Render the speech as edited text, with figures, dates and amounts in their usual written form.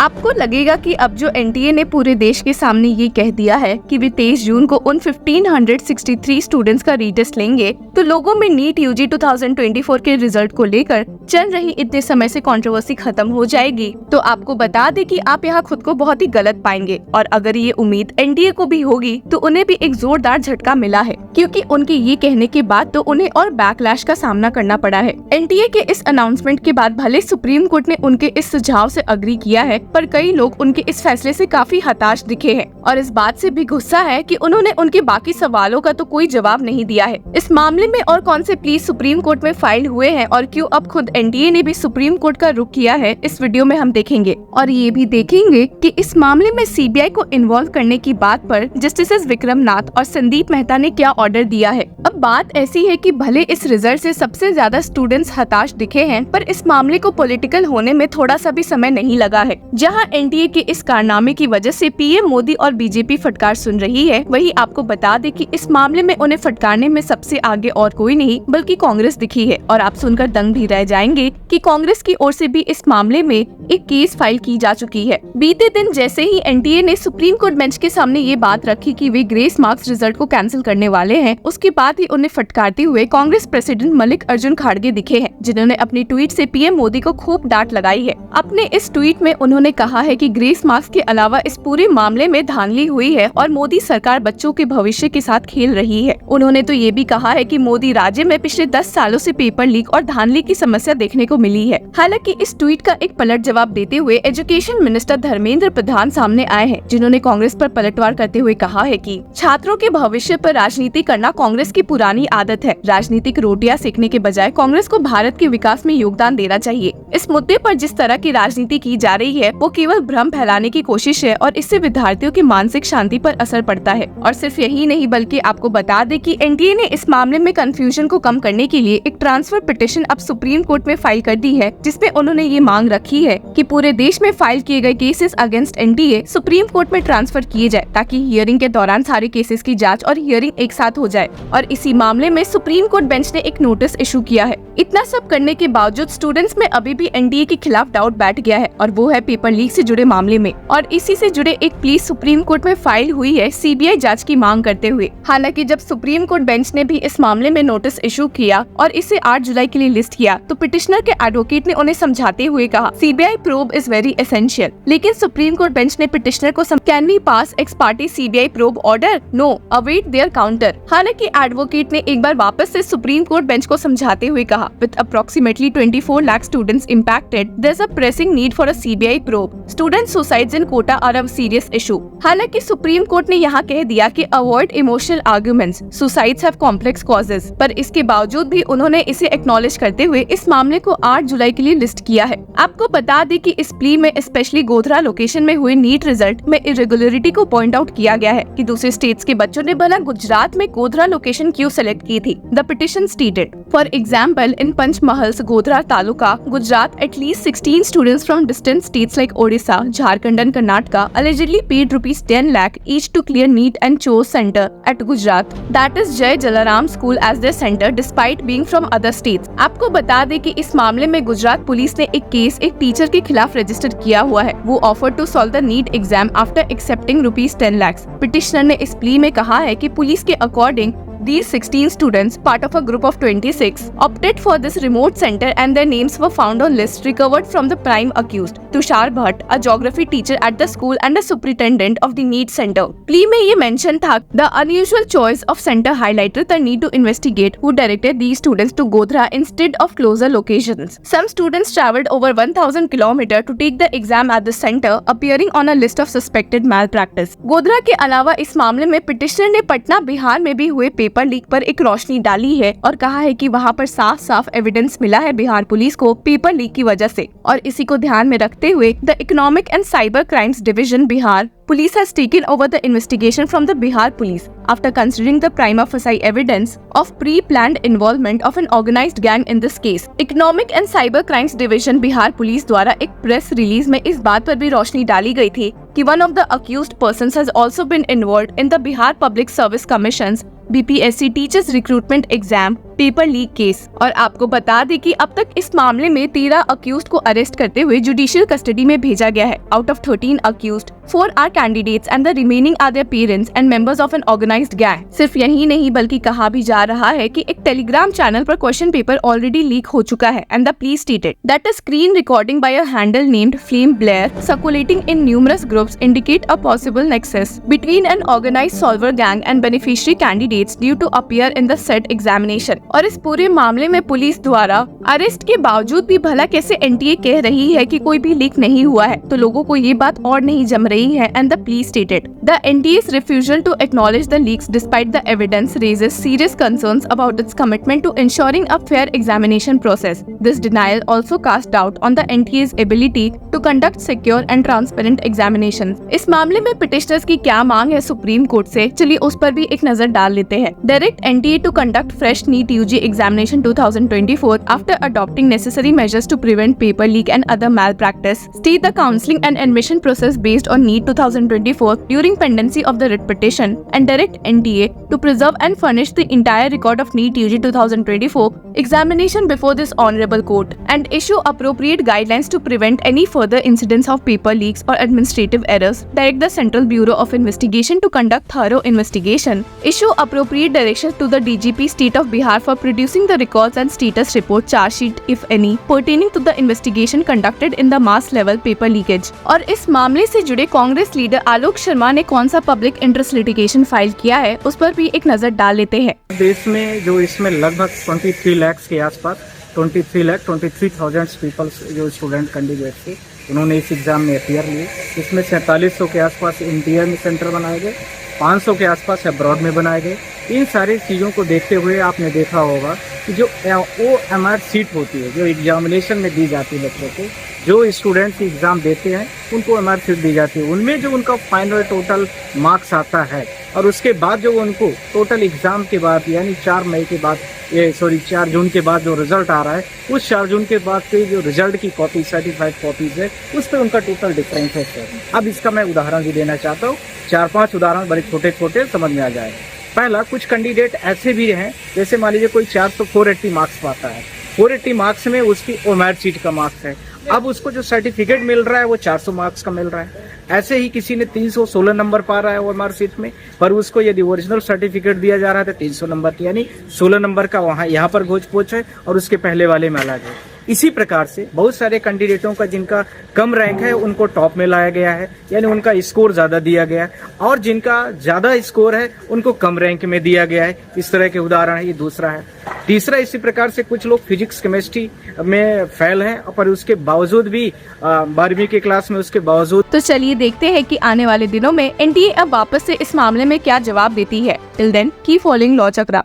आपको लगेगा कि अब जो एनटीए ने पूरे देश के सामने ये कह दिया है कि वे 23 जून को उन 1563 स्टूडेंट्स का रीटेस्ट लेंगे, तो लोगों में नीट यूजी 2024 के रिजल्ट को लेकर चल रही इतने समय से कंट्रोवर्सी खत्म हो जाएगी। तो आपको बता दें कि आप यहाँ खुद को बहुत ही गलत पाएंगे, और अगर ये उम्मीद एनटीए को भी होगी तो उन्हें भी एक जोरदार झटका मिला है, क्योंकि उनके ये कहने के बाद तो उन्हें और बैकलैश का सामना करना पड़ा है। एनटीए के इस अनाउंसमेंट के बाद भले सुप्रीम कोर्ट ने उनके इस सुझाव से अग्री किया है, पर कई लोग उनके इस फैसले से काफी हताश दिखे हैं और इस बात से भी गुस्सा है कि उन्होंने उनके बाकी सवालों का तो कोई जवाब नहीं दिया है। इस मामले में और कौन से प्लीज सुप्रीम कोर्ट में फाइल हुए हैं और क्यों अब खुद एनटीए ने भी सुप्रीम कोर्ट का रुख किया है, इस वीडियो में हम देखेंगे। और ये भी देखेंगे कि इस मामले में सीबीआई को इन्वॉल्व करने की बात पर जस्टिस विक्रम नाथ और संदीप मेहता ने क्या ऑर्डर दिया है। अब बात ऐसी है कि भले इस रिजल्ट से सबसे ज्यादा स्टूडेंट्स हताश दिखे हैं, पर इस मामले को पॉलिटिकल होने में थोड़ा सा भी समय नहीं लगा है। जहां एनटीए के इस कारनामे की वजह से पीएम मोदी और बीजेपी फटकार सुन रही है, वहीं आपको बता दें कि इस मामले में उन्हें फटकारने में सबसे आगे और कोई नहीं बल्कि कांग्रेस दिखी है। और आप सुनकर दंग भी रह जाएंगे कि कांग्रेस की ओर से भी इस मामले में एक केस फाइल की जा चुकी है। बीते दिन जैसे ही एनटीए ने सुप्रीम कोर्ट बेंच के सामने ये बात रखी कि वे ग्रेस मार्क्स रिजल्ट को कैंसिल करने वाले हैं, उसके बाद ही उन्हें फटकारते हुए कांग्रेस प्रेसिडेंट मल्लिकार्जुन खड़गे दिखे हैं, जिन्होंने अपनी ट्वीट से पीएम मोदी को खूब डांट लगाई है। अपने इस ट्वीट में उन्होंने कहा है कि ग्रेस मार्क्स के अलावा इस पूरे मामले में धांधली हुई है और मोदी सरकार बच्चों के भविष्य के साथ खेल रही है। उन्होंने तो ये भी कहा है कि मोदी राज्य में पिछले 10 सालों से पेपर लीक और धांधली की समस्या देखने को मिली है। हालांकि इस ट्वीट का एक पलट जवाब देते हुए एजुकेशन मिनिस्टर धर्मेंद्र प्रधान सामने आए हैं, जिन्होंने कांग्रेस पर पलटवार करते हुए कहा है कि छात्रों के भविष्य पर राजनीति करना कांग्रेस की पुरानी आदत है। राजनीतिक रोटियां सेकने के बजाय कांग्रेस को भारत के विकास में योगदान देना चाहिए। इस मुद्दे पर जिस तरह की राजनीति की जा रही है वो केवल भ्रम फैलाने की कोशिश है और इससे विद्यार्थियों की मानसिक शांति पर असर पड़ता है। और सिर्फ यही नहीं बल्कि आपको बता दें कि एनटीए ने इस मामले में कंफ्यूजन को कम करने के लिए एक ट्रांसफर पिटीशन अब सुप्रीम कोर्ट में फाइल कर दी है, जिसमें उन्होंने ये मांग रखी है कि पूरे देश में फाइल किए गए cases against NTA supreme court में ट्रांसफर किए जाए, ताकि हियरिंग के दौरान सारे केसेस की जांच और हियरिंग एक साथ हो जाए। और इसी मामले में सुप्रीम कोर्ट बेंच ने एक नोटिस इशू किया है। इतना सब करने के बावजूद स्टूडेंट्स में अभी भी एनटीए के खिलाफ डाउट बैठ गया है, और वो है पेपर लीक से जुड़े मामले में। और इसी से जुड़े एक प्लीज सुप्रीम कोर्ट में फाइल हुई है सीबीआई जांच की मांग करते हुए। हालांकि जब सुप्रीम कोर्ट बेंच ने भी इस मामले में नोटिस इशू किया और इसे 8 जुलाई के लिए लिस्ट किया, तो पिटिशनर के एडवोकेट ने उन्हें समझाते हुए कहा CBI probe is very essential. लेकिन सुप्रीम कोर्ट बेंच ने पिटिशनर को can we pass ex parte CBI probe order, no await their counter. हालांकि एडवोकेट ने एक बार वापस से सुप्रीम कोर्ट बेंच को समझाते हुए कहा with approximately 24 lakh students impacted there is a pressing need for a CBI probe. Student suicides in Kota are a serious issue. हालांकि सुप्रीम कोर्ट ने यहाँ कह दिया कि avoid emotional arguments, suicides have complex causes, पर इसके बावजूद भी उन्होंने इसे एक्नॉलेज करते हुए इस मामले को 8 जुलाई के लिए लिस्ट किया है। आपको बता दें कि इस प्ली में स्पेशली गोधरा लोकेशन में हुए नीट रिजल्ट में इरेगुलरिटी को पॉइंट आउट किया गया है कि दूसरे स्टेट्स के बच्चों ने भला गुजरात में गोधरा लोकेशन क्यों सेलेक्ट की थी। The petition stated for example in Panchmahal Godhra taluka Gujarat at least 16 students from distant states like Odisha, Jharkhand and Karnataka allegedly paid ₹10 lakh each to clear NEET and chose center at Gujarat, that is Jai Jalaram School as their center despite being from other states। आपको बता दें कि इस मामले में Gujarat police ने एक case एक टीचर के खिलाफ रजिस्टर किया हुआ है। वो offer to solve the NEET exam after accepting ₹10 lakhs। पिटिशनर ने इस प्ली में कहा है कि पुलिस के according These 16 students, part of a group of 26, opted for this remote center and their names were found on lists recovered from the prime accused, Tushar Bhatt, a geography teacher at the school and a superintendent of the NEET center। Plea में ये mention था, the unusual choice of center highlighted the need to investigate who directed these students to Godhra instead of closer locations। Some students travelled over 1000 kilometers to take the exam at the center, appearing on a list of suspected malpractice। Godhra के अलावा इस मामले में petitioner ने पटना बिहार में भी हुए paper leak पर एक रोशनी डाली है और कहा है कि वहां पर साफ साफ एविडेंस मिला है बिहार पुलिस को पेपर लीक की वजह से। और इसी को ध्यान में रखते हुए the economic and cyber crimes division Bihar police has taken over the investigation from the Bihar police after considering the prima facie evidence of pre-planned involvement of an organized gang in this case। Economic and Cyber Crimes Division Bihar police द्वारा एक press release में इस बात पर भी रोशनी डाली गई थी कि one of the accused persons has also been involved in the Bihar Public Service Commission's BPSC Teachers Recruitment Exam paper leak case. और आपको बता दें कि अब तक इस मामले में 13 अक्यूज्ड को अरेस्ट करते हुए जुडिशियल कस्टडी में भेजा गया है। Out of 13 accused, 4 are candidates and the remaining are their parents and members of an organised gang. सिर्फ यही नहीं बल्कि कहा भी जा रहा है कि एक टेलीग्राम चैनल पर क्वेश्चन पेपर ऑलरेडी लीक हो चुका है and the police stated that a screen recording by a handle named Flame Blair circulating in numerous groups indicate a possible nexus between an organised solver gang and beneficiary candidates due to appear in the said examination. और इस पूरे मामले में police द्वारा arrest के बावजूद भी भला कैसे एनटीए कह रही है कि कोई भी लीक नहीं हुआ है, तो लोगों को ये बात और नहीं जम रही है। And the police stated the NTA's refusal to acknowledge the leaks despite the evidence raises serious concerns about its commitment to ensuring a fair examination process. This denial also casts doubt on the NTA's ability to conduct secure and transparent examinations. इस मामले में petitioners की क्या मांग है supreme court से, चलिए उस पर भी एक नजर डाल लेते हैं। Direct NTA to conduct fresh NEET UG examination 2024 after adopting necessary measures to prevent paper leak and other malpractice. State the counseling and admission process based on NEET 2024 during pendency of the writ petition and direct NTA to preserve and furnish the entire record of NEET UG 2024 examination before this honorable court and issue appropriate guidelines to prevent any further incidents of paper leaks or administrative errors. Direct the Central Bureau of Investigation to conduct thorough investigation. Issue appropriate directions to the DGP State of Bihar for producing the records and status report charge sheet if any pertaining to the investigation conducted in the mass level paper leakage. और इस मामले से जुड़े Congress leader Alok Sharma ने कौन सा public interest litigation file किया है, उस पर भी एक नजर डाल लेते हैं। देश में जो इसमें लगभग 23 लाख के आसपास 23,000 पीपल जो स्टूडेंट कैंडिडेट थे, उन्होंने इस एग्जाम में अपियर लिए। इसमें 4700 के आसपास इंडिया में सेंटर बनाए गए, 500 के आसपास अब्रॉड में बनाए गए। इन सारी चीज़ों को देखते हुए आपने देखा होगा कि जो OMR सीट होती है, जो एग्जामिनेशन में दी जाती है बच्चों को, जो स्टूडेंट्स एग्ज़ाम देते हैं उनको OMR सीट दी जाती है, उनमें जो उनका फाइनल टोटल मार्क्स आता है और उसके बाद जो उनको टोटल एग्ज़ाम के बाद यानी 4 जून के बाद जो रिजल्ट आ रहा है, उस 4 जून के बाद के जो रिजल्ट की कॉपी सर्टिफाइड कॉपीज है उस पर उनका टोटल डिफरेंस है। अब इसका मैं उदाहरण भी देना चाहता हूँ, 4-5 उदाहरण बड़े छोटे छोटे समझ में आ जाए। पहला, कुछ कैंडिडेट ऐसे भी हैं जैसे मान लीजिए कोई 480 मार्क्स पाता है, 480 मार्क्स में उसकी OMR सीट का मार्क्स है, अब उसको जो सर्टिफिकेट मिल रहा है वो 400 मार्क्स का मिल रहा है। ऐसे ही किसी ने 316 नंबर पा रहा है OMR सीट में, पर उसको यदि ओरिजिनल सर्टिफिकेट दिया जा रहा है तो 300 नंबर की, यानी 16 नंबर का वहाँ यहाँ पर घोच पोच है और उसके पहले वाले में अलग है। इसी प्रकार से बहुत सारे कैंडिडेटों का जिनका कम रैंक है उनको टॉप में लाया गया है, यानी उनका स्कोर ज़्यादा दिया गया है, और जिनका ज़्यादा स्कोर है उनको कम रैंक में दिया गया है। इस तरह के उदाहरण है, ये दूसरा है। तीसरा, इसी प्रकार से कुछ लोग फिजिक्स केमिस्ट्री में फेल हैं पर उसके बावजूद भी 12वीं के क्लास में उसके बावजूद। तो चलिए देखते हैं कि आने वाले दिनों में एनटीए अब वापस से इस मामले में क्या जवाब देती है। Till then keep following law चक्रा।